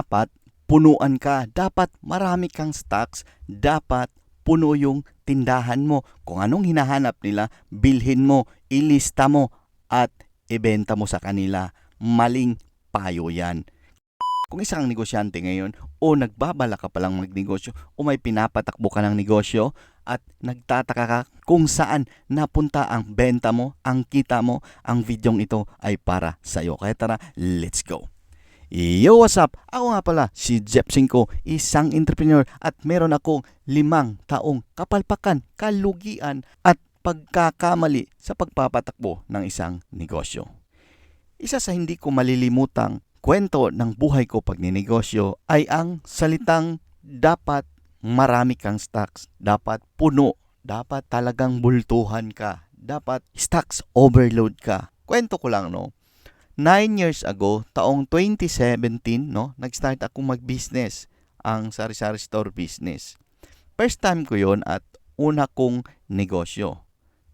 dapat punuan ka. Dapat marami kang stocks. Dapat puno yung tindahan mo. Kung anong hinahanap nila, bilhin mo, ilista mo, at ibenta mo sa kanila. Maling payo yan. Kung isang negosyante ngayon o nagbabala ka palang magnegosyo o may pinapatakbo ka ng negosyo at nagtataka ka kung saan napunta ang benta mo, ang kita mo, ang videong ito ay para sa iyo. Kaya tara, let's go! Yo, what's up? Ako nga pala si Jeff Cinco, isang entrepreneur at meron akong 5 taong kapalpakan, kalugian at pagkakamali sa pagpapatakbo ng isang negosyo. Isa sa hindi ko malilimutang kwento ng buhay ko pag ninegosyo ay ang salitang dapat marami kang stocks, dapat puno, dapat talagang bultuhan ka, dapat stocks overload ka. Kwento ko lang, no? 9 years ago, taong 2017, no, nag-start akong mag-business, ang sari-sari store business. First time ko yon at una kong negosyo.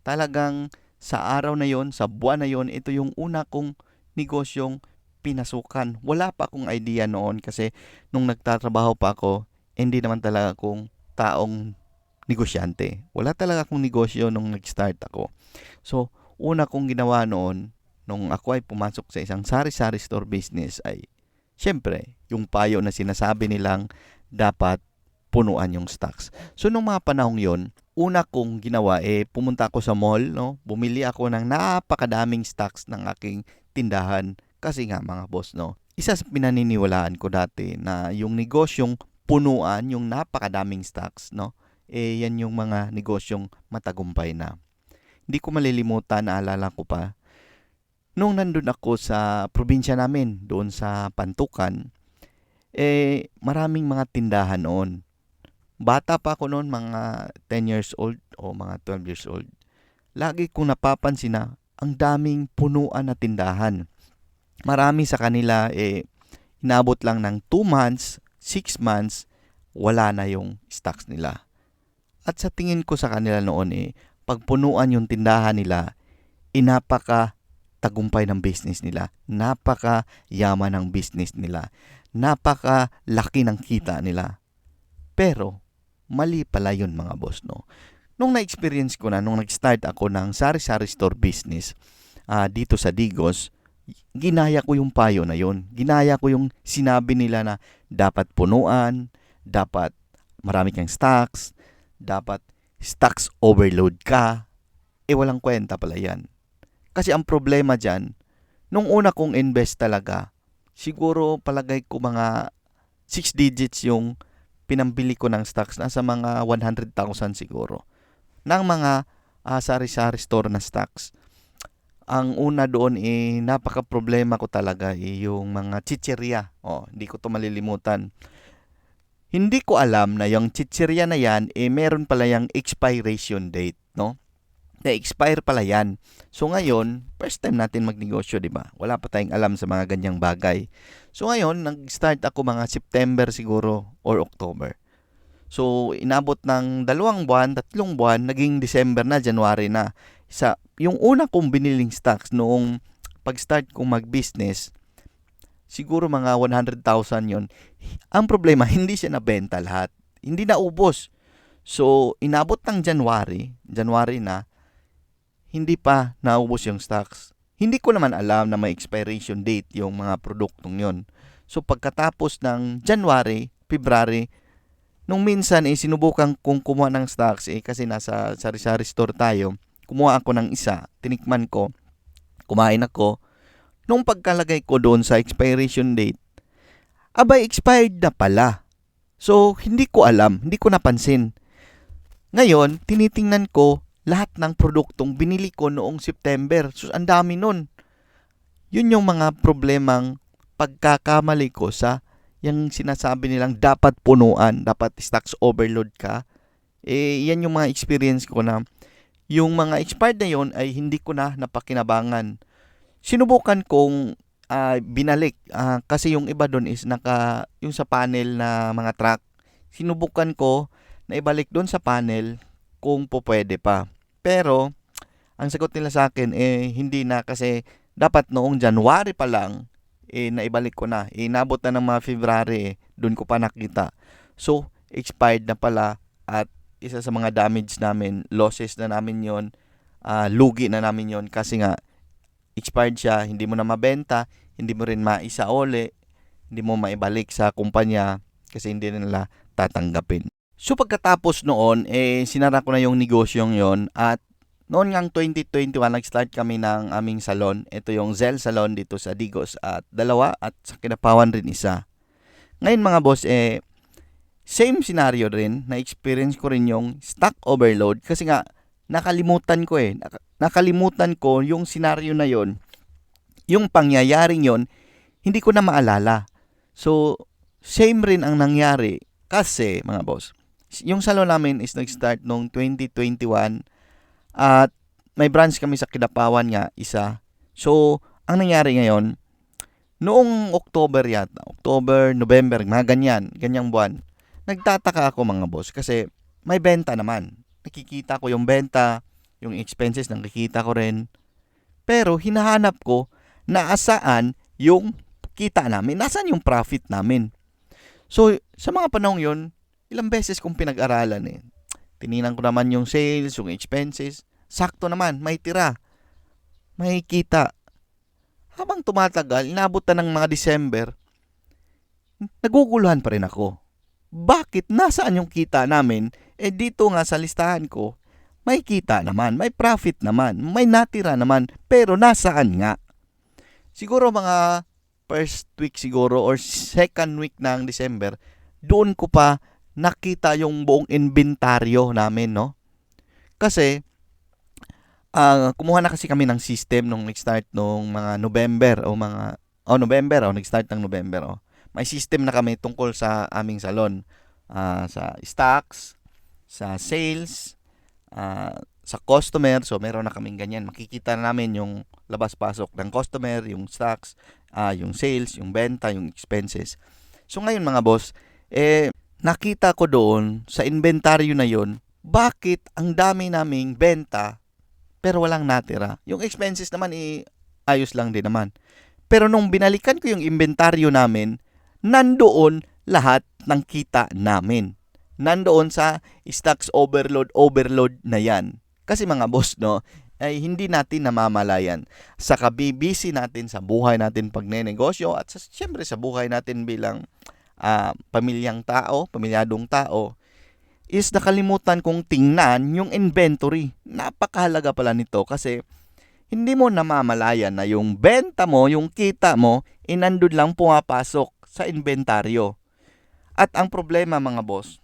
Talagang sa araw na yon, sa buwan na yon, ito yung una kong negosyong pinasukan. Wala pa akong idea noon kasi nung nagtatrabaho pa ako, hindi naman talaga akong taong negosyante. Wala talaga akong negosyo nung nag-start ako. So, una kong ginawa noon, nung ako ay pumasok sa isang sari-sari store business ay, syempre, yung payo na sinasabi nilang dapat punuan yung stocks. So, nung mga panahong yon, una kong ginawa, pumunta ako sa mall, no? Bumili ako ng napakadaming stocks ng aking tindahan. Kasi nga mga boss, no, isa sa pinaniniwalaan ko dati na yung negosyong punuan, yung napakadaming stocks, no, yan yung mga negosyong matagumpay na. Hindi ko malilimutan, naalala ko pa, nung nandun ako sa probinsya namin, doon sa Pantukan, maraming mga tindahan noon. Bata pa ako noon, mga 10 years old o mga 12 years old. Lagi kong napapansin na ang daming punuan na tindahan. Marami sa kanila inabot lang ng 2 months, 6 months, wala na yung stocks nila. At sa tingin ko sa kanila noon pagpunuan yung tindahan nila, napaka tagumpay ng business nila, napaka yaman ng business nila, napaka laki ng kita nila. Pero mali pala yun mga boss, no. Nung na-experience ko na, nung nag-start ako ng sari-sari store business dito sa Digos, ginaya ko yung payo na yun. Ginaya ko yung sinabi nila na dapat punuan, dapat marami kang stocks, dapat stocks overload ka. Walang kwenta pala yan. Kasi ang problema dyan, nung una kong invest talaga, siguro palagay ko mga 6 digits yung pinambili ko ng stocks, nasa mga 100,000 siguro. Ng mga sari-sari store na stocks. Ang una doon napaka-problema ko talaga yung mga chichirya. Hindi ko to malilimutan. Hindi ko alam na yung chichirya na yan, meron pala yung expiration date, no? Na-expire pala yan. So ngayon, first time natin magnegosyo, di ba? Wala pa tayong alam sa mga ganyang bagay. So ngayon, nag-start ako mga September siguro or October. So, inabot ng 2 buwan, 3 buwan, naging December na, January na. Yung una kong biniling stocks noong pag-start kong mag-business, siguro mga 100,000 yon. Ang problema, hindi siya nabenta lahat. Hindi naubos. So, inabot ng January na, hindi pa naubos yung stocks. Hindi ko naman alam na may expiration date yung mga produktong yon. So, pagkatapos ng January, February, nung minsan sinubukan kong kumuha ng stocks kasi nasa sari-sari store tayo. Kumuha ako ng isa, tinikman ko, kumain ako. Nung pagkalagay ko doon sa expiration date, abay expired na pala. So, hindi ko alam, hindi ko napansin. Ngayon, tinitingnan ko lahat ng produktong binili ko noong September. So, ang dami nun. Yun yung mga problemang pagkakamali ko sa yung sinasabi nilang dapat punuan, dapat stocks overload ka. Yan yung mga experience ko na yung mga expired na yon ay hindi ko na napakinabangan. Sinubukan kong binalik kasi yung iba doon is yung sa panel na mga track. Sinubukan ko na ibalik doon sa panel kung pwede pa. Pero ang sagot nila sa akin hindi na kasi dapat noong January pa lang naibalik ko na. Inabot na ng mga February, doon ko pa nakita. So, expired na pala at isa sa mga damage namin, losses na namin yon, lugi na namin yon kasi nga expired siya, hindi mo na mabenta, hindi mo rin maisauli, hindi mo maibalik sa kumpanya kasi hindi nila tatanggapin. So pagkatapos noon, sinara ko na yung negosyong yon at noon ngang 2021, nag-start kami ng aming salon. Ito yung Zell Salon dito sa Digos at dalawa at sa Kinapawan rin isa. Ngayon mga boss, same scenario rin, na-experience ko rin yung stock overload kasi nga nakalimutan ko yung scenario na yon, yung pangyayaring yon, hindi ko na maalala. So, same rin ang nangyari kasi mga boss, yung salon namin is nag-start noong 2021 at may branch kami sa Kinapawan nga, isa. So, ang nangyari ngayon, noong October yata, October, November, mga ganyang buwan, nagtataka ako mga boss kasi may benta naman. Nakikita ko yung benta, yung expenses nakikita ko rin. Pero hinahanap ko na asaan yung kita namin, nasaan yung profit namin. So, sa mga panahon yon, ilang beses kong pinag-aralan Tininan ko naman yung sales, yung expenses. Sakto naman, may tira. May kita. Habang tumatagal, inabot na ng mga December, naguguluhan pa rin ako. Bakit? Nasaan yung kita namin? Dito nga sa listahan ko, may kita naman, may profit naman, may natira naman, pero nasaan nga? Siguro mga first week siguro or second week ng December, doon ko pa nakita yung buong inventaryo namin, no? Kasi, kumuha na kasi kami ng system nung nag-start nung mga November, nag-start ng November, May system na kami tungkol sa aming salon, sa stocks, sa sales, sa customer. So, meron na kaming ganyan. Makikita na namin yung labas-pasok ng customer, yung stocks, yung sales, yung benta, yung expenses. So, ngayon mga boss, nakita ko doon sa inventaryo na yon, bakit ang dami naming benta pero walang natira. Yung expenses naman ayos lang din naman. Pero nung binalikan ko yung inventaryo namin, nandoon lahat ng kita namin. Nandoon sa stocks overload na yan. Kasi mga boss, no, ay hindi natin namamalayan. Sa kabibisi natin sa buhay natin pagnenegosyo at siyempre sa buhay natin bilang pamilyadong tao, is nakalimutan kong tingnan yung inventory. Napakahalaga pala nito kasi hindi mo namamalayan na yung benta mo, yung kita mo, nandun lang pumapasok sa inventaryo. At ang problema mga boss,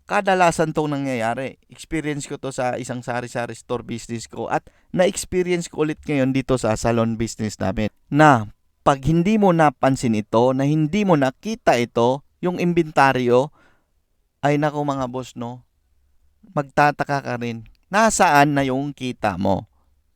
kadalasan tong nangyayari. Experience ko to sa isang sari-sari store business ko at na-experience ko ulit ngayon dito sa salon business namin. Na pag hindi mo napansin ito, na hindi mo nakita ito, yung inventaryo, ay nako mga boss, no, magtataka ka rin. Nasaan na yung kita mo?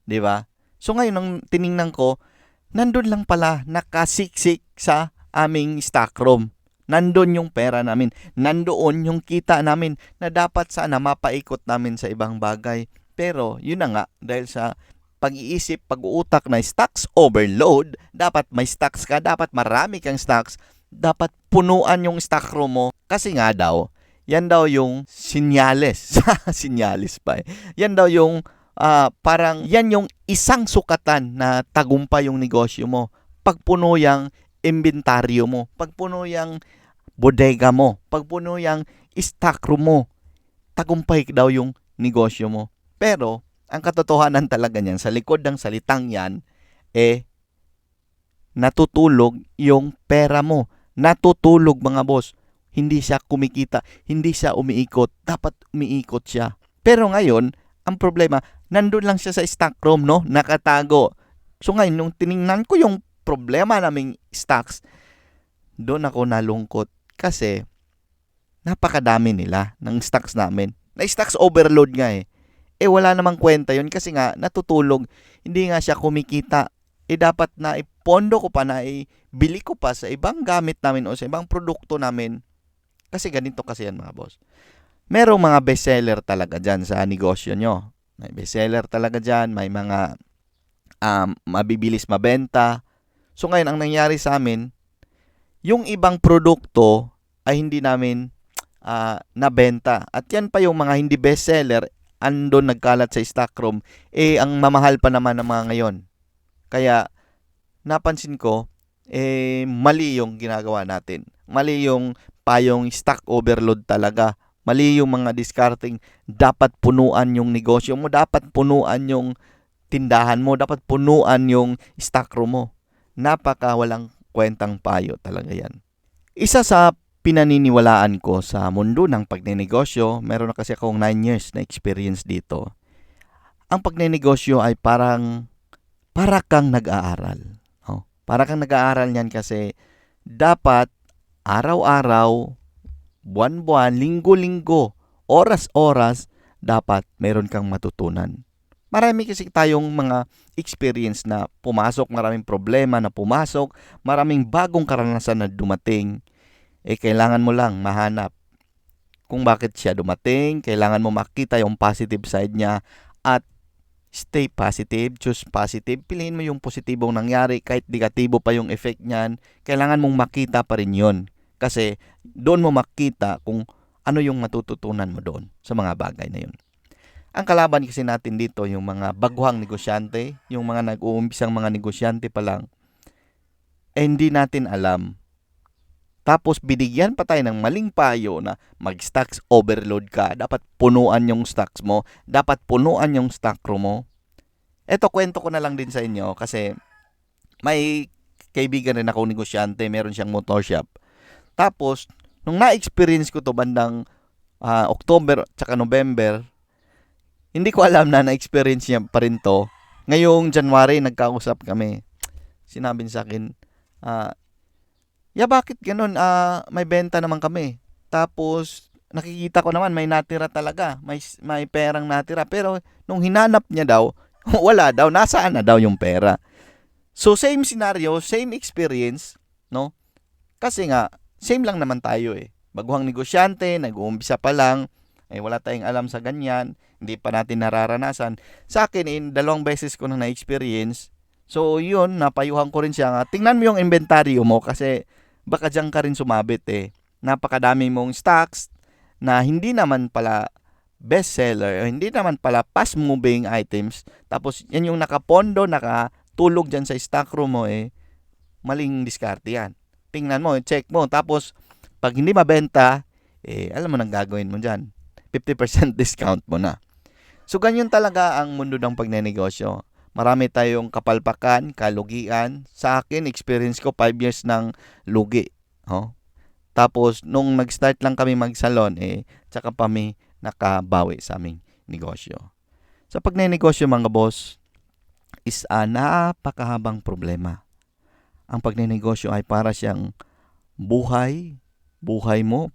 'Di ba? So ngayon nang tiningnan ko, nandun lang pala nakasiksik sa aming stock room. Nandun yung pera namin. Nandoon yung kita namin na dapat sana mapaikot namin sa ibang bagay. Pero yun na nga, dahil sa pag-iisip, pag-uutak na stocks overload, dapat may stocks ka, dapat marami kang stocks, dapat punuan yung stock room mo. Kasi nga daw, yan daw yung sinyales. Sinyales pa Yan daw yung parang yan yung isang sukatan na tagumpay yung negosyo mo. Pagpuno yung inventaryo mo, pagpuno yung bodega mo, pagpuno yung stock room mo, tagumpay daw yung negosyo mo. Pero, ang katotohanan talaga niyan, sa likod ng salitang yan, natutulog yung pera mo. Natutulog mga boss. Hindi siya kumikita, hindi siya umiikot. Dapat umiikot siya. Pero ngayon, ang problema, nandun lang siya sa stock room, no? Nakatago. So ngayon, nung tiningnan ko yung problema naming stocks, doon ako nalungkot kasi napakadami nila ng stocks namin. Na stocks overload nga wala namang kwenta yun kasi nga natutulog. Hindi nga siya kumikita. Dapat na ipondo ko pa na ibili ko pa sa ibang gamit namin o sa ibang produkto namin. Kasi ganito kasi yan mga boss. Merong mga bestseller talaga dyan sa negosyo nyo. May bestseller talaga dyan. May mga mabibilis mabenta. So ngayon, ang nangyari sa amin, yung ibang produkto ay hindi namin nabenta. At yan pa yung mga hindi bestseller, andon nagkalat sa stock room, ang mamahal pa naman ng mga ngayon. Kaya, napansin ko, mali yung ginagawa natin. Mali yung payong stock overload talaga. Mali yung mga discarding. Dapat punuan yung negosyo mo. Dapat punuan yung tindahan mo. Dapat punuan yung stock room mo. Napaka walang kwentang payo talaga yan. Isa sa pinaniniwalaan ko sa mundo ng pagnenegosyo, meron na kasi akong 9 years na experience dito. Ang pagnenegosyo ay para kang nag-aaral. Para kang nag-aaral niyan kasi dapat araw-araw, buwan-buwan, linggo-linggo, oras-oras, dapat meron kang matutunan. Marami kasi tayong mga experience na pumasok, maraming problema na pumasok, maraming bagong karanasan na dumating. Kailangan mo lang mahanap kung bakit siya dumating, kailangan mo makita yung positive side niya at stay positive, choose positive. Piliin mo yung positibong nangyari kahit negatibo pa yung effect niyan. Kailangan mong makita pa rin yun. Kasi doon mo makita kung ano yung matututunan mo doon sa mga bagay na yun. Ang kalaban kasi natin dito, yung mga baguhang negosyante, yung mga nag-uumpisang mga negosyante pa lang, hindi natin alam. Tapos binigyan pa tayo ng maling payo na mag-stocks overload ka. Dapat punuan yung stocks mo. Dapat punuan yung stock room mo. Eto, kwento ko na lang din sa inyo kasi may kaibigan rin ako negosyante. Meron siyang motor shop. Tapos, nung na-experience ko to bandang October at November, hindi ko alam na na-experience niya pa rin to. Ngayong January, nagkausap kami. Sinabi sa akin, bakit ganun? May benta naman kami. Tapos, nakikita ko naman may natira talaga. May perang natira. Pero, nung hinanap niya daw, wala daw. Nasaan na daw yung pera? So, same scenario, same experience, no? Kasi nga, same lang naman tayo eh. Baguhang negosyante, nag-uumpisa pa lang, wala tayong alam sa ganyan, hindi pa natin nararanasan. Sa akin, 2 beses ko na experience. So, yun, napayuhan ko rin siya nga. Tingnan mo yung inventaryo mo kasi baka dyan ka rin sumabit eh. Napakadami mong stocks na hindi naman pala bestseller, hindi naman pala fast-moving items. Tapos, yan yung nakapondo, nakatulog dyan sa stock room mo maling diskarte yan. Tingnan mo, check mo. Tapos, pag hindi mabenta, alam mo nang gagawin mo dyan. 50% discount mo na. So, ganyan talaga ang mundo ng pagnenegosyo. Marami tayong kapalpakan, kalugian. Sa akin, experience ko 5 years ng lugi. Tapos, nung nag-start lang kami mag-salon, tsaka pa may nakabawi sa aming negosyo. Sa pagnenegosyo mga boss, is napakahabang problema. Ang pagnenegosyo ay para siyang buhay mo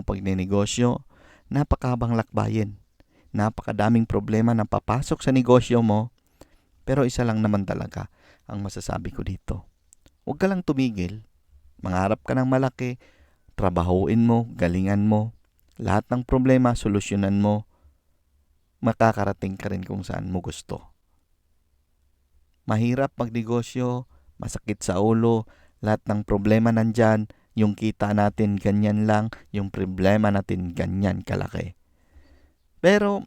pagnenegosyo. Napakahabang lakbayin. Napakadaming problema na papasok sa negosyo mo. Pero isa lang naman talaga ang masasabi ko dito. Huwag ka lang tumigil. Mangarap ka ng malaki. Trabahuin mo, galingan mo. Lahat ng problema, solusyonan mo. Makakarating ka rin kung saan mo gusto. Mahirap magnegosyo, masakit sa ulo. Lahat ng problema nandyan. Yung kita natin ganyan lang, yung problema natin ganyan kalaki. Pero,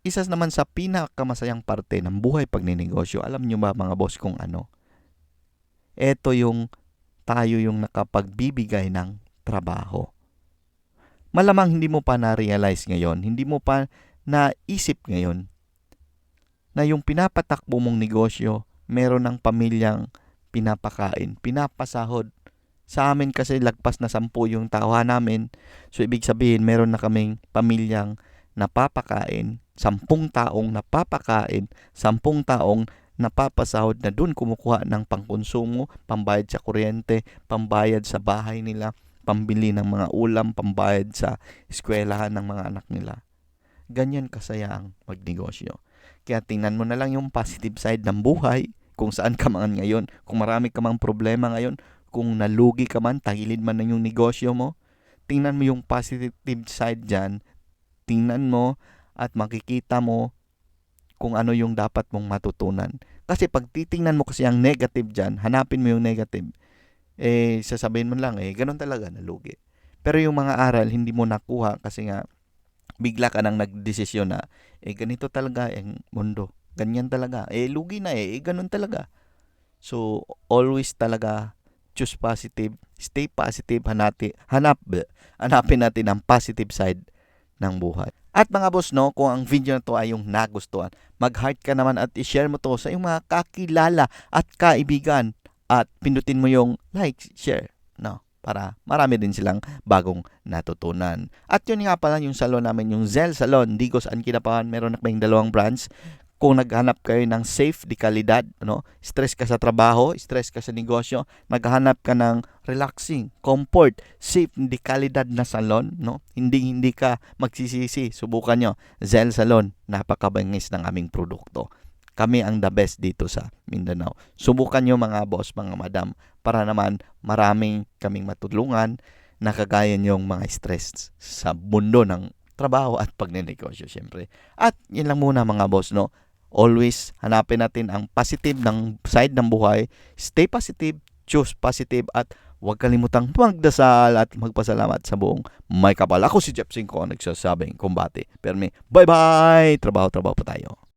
isa naman sa pinakamasayang parte ng buhay pagnenegosyo, alam nyo ba mga boss kung ano? Ito yung tayo yung nakapagbibigay ng trabaho. Malamang hindi mo pa na-realize ngayon, hindi mo pa naisip ngayon na yung pinapatakbo mong negosyo, meron ng pamilyang pinapakain, pinapasahod. Sa amin kasi lagpas na 10 yung tawa namin. So, ibig sabihin, meron na kaming pamilyang napapakain, 10 taong napapakain, 10 taong napapasahod na dun kumukuha ng pangkonsumo, pambayad sa kuryente, pambayad sa bahay nila, pambili ng mga ulam, pambayad sa eskwelahan ng mga anak nila. Ganyan kasaya ang magnegosyo. Kaya tingnan mo na lang yung positive side ng buhay, kung saan ka man ngayon, kung marami ka mang problema ngayon, kung nalugi ka man, tagilid man na yung negosyo mo, tingnan mo yung positive side dyan, tingnan mo at makikita mo kung ano yung dapat mong matutunan. Kasi pag titingnan mo kasi ang negative dyan, hanapin mo yung negative, sasabihin mo lang, ganun talaga, nalugi. Pero yung mga aral, hindi mo nakuha kasi nga, bigla ka nang nagdesisyon na, ganito talaga ang mundo. Ganyan talaga. Lugi na ganun talaga. So, always talaga choose positive, stay positive, hanapin natin ang positive side ng buhay. At mga boss, no, kung ang video na to ay yung nagustuhan, mag-heart ka naman at i-share mo to sa iyong mga kakilala at kaibigan at pindutin mo yung like, share, no, para marami din silang bagong natutunan. At yun nga pala yung salon namin, yung Zell Salon, Digos and Kinapawan. Meron na kaming 2 branch. Kung naghanap kayo ng safe, di kalidad, stress ka sa trabaho, stress ka sa negosyo, naghanap ka ng relaxing, comfort, safe, di kalidad na salon, hindi ka magsisisi. Subukan nyo, Zell Salon, napakabangis ng aming produkto. Kami ang the best dito sa Mindanao. Subukan nyo mga boss, mga madam, para naman maraming kaming matulungan na kagaya nyong mga stress sa mundo ng trabaho at pagnenegosyo, syempre. At yun lang muna mga boss, always hanapin natin ang positive ng side ng buhay. Stay positive, choose positive, at huwag kalimutang magdasal at magpasalamat sa buong may kapal. Ako si Jeff Cinco, nagsasabing kumbate. Pero bye-bye! Trabaho pa tayo.